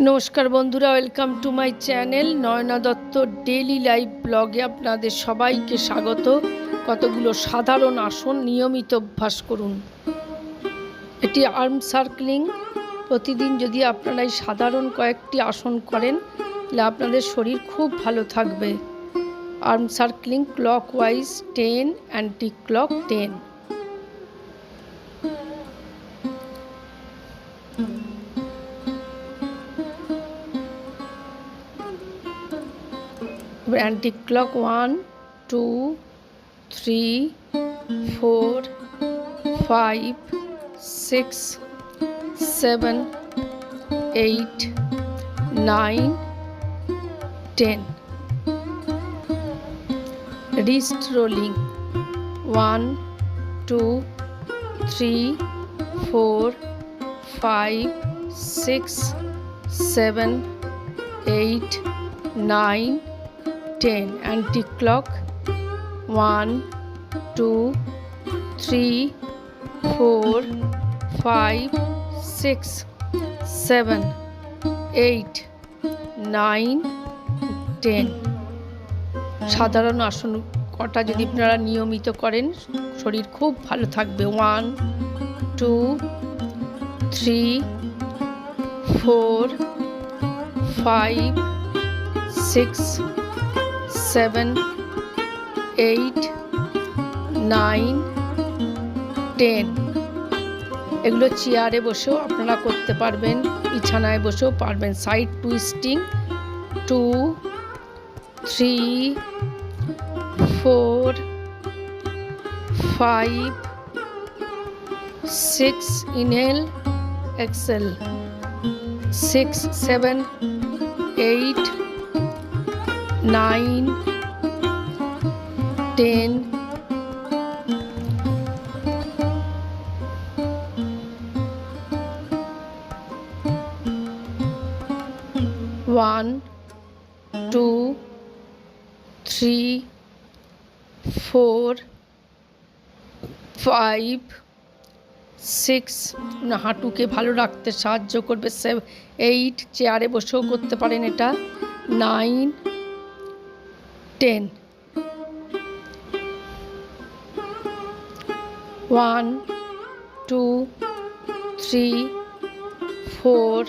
নমস্কার বন্ধুরা, welcome to my channel Naina Dutta daily live ব্লগে আপনাদের সবাইকে স্বাগত। কতগুলো সাধারণ আসন নিয়মিত অভ্যাস করুন। এটি আর্ম সার্কেলিং। প্রতিদিন যদি আপনারা এই সাধারণ কয়েকটি আসন করেন তাহলে আপনাদের শরীর খুব ভালো থাকবে। Arm circling clock wise 10, anti clock 10। Anti clock 1, 2, 3, 4, 5, 6, 7, 8, 9, 10. Wrist rolling 1, 2, 3, 4, 5, 6, 7, 8, 9, 10. Anti-clock 1, 2, 3, 4, 5, 6, 7, 8, 9, 10. সাধারণ আসন কটা যদি আপনারা নিয়মিত করেন শরীর খুব ভালো থাকবে। 1, 2, 3, 4, 5, 6, 7, 8, 9, 10. এগুলো চেয়ারে বসেও আপনারা করতে পারবেন, বিছানায় বসেও পারবেন। Side twisting 2, 3, 4, 5, 6. Inhale, exhale. 6, 7, 8, 9, 10. 1, 2, 3, 4, 5, 6. হাঁটুকে ভালো রাখতে সাহায্য করবে। 8, চেয়ারে বসেও করতে পারেন এটা। 9, 10. 1, 2, 3, 4,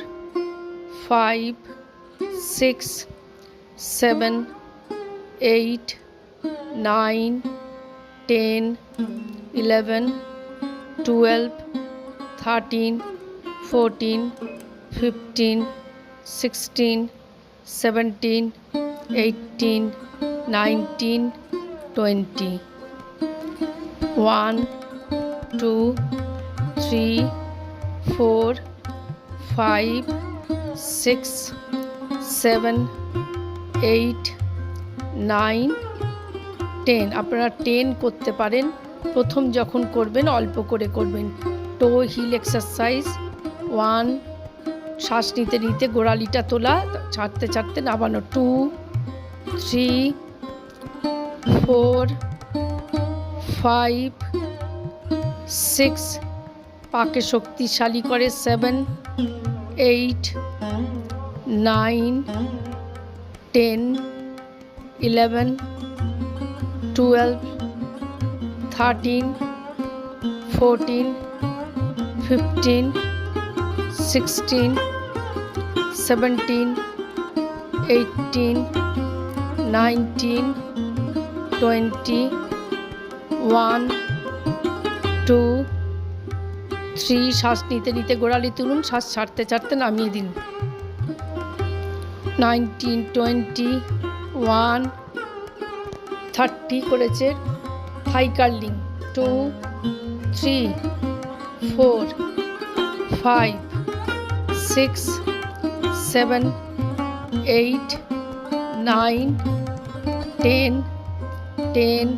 5, 6, 7, 8, 9, 10, 11, 12, 13, 14, 15, 16, 17, 18, 19, 20. 1, 2, 3, 4, 5, 6, 7, 8, 9, 10. আপনারা 10 করতে পারেন। প্রথম যখন করবেন অল্প করে করবেন। টো হিল এক্সারসাইজ 1, শ্বাস নিতে নিতে গোড়ালিটা তোলা, ছাড়তে ছাড়তে নামানো। 2, 3, 4, 5, 6. পাকে শক্তিশালী করে। 7, 8, 9, 10, 11, 12, 13, 14, 15, 16, 17, 18, 19, 20. 1, 2, 3. শ্বাস নিতে নিতে গোড়ালি তুলুন, শ্বাস ছাড়তে ছাড়তে নামিয়ে দিন। 19, 20, 1, 30 করেছে। থাই কার্লিং 2, 3, 4, 5, 6, 7, 8, 9, 10, 10,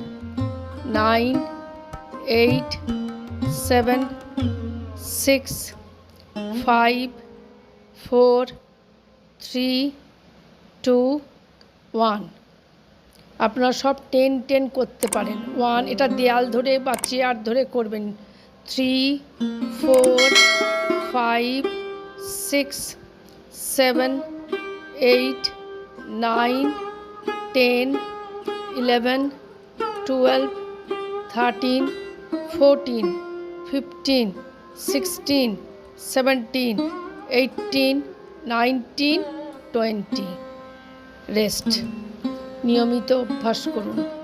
9, 8, 7, 6, 5, 4, 3, 2, 1. আপনারা সব 10, 10 করতে পারেন। 1, এটা দেয়াল ধরে বা চেয়ার ধরে করবেন। 3, 4, 5, 6, 7, 8, 9, 10, 11, 12, 13, 14, 15, 16, 17, 18, 19, 20। রেস্ট। নিয়মিত অভ্যাস করুন।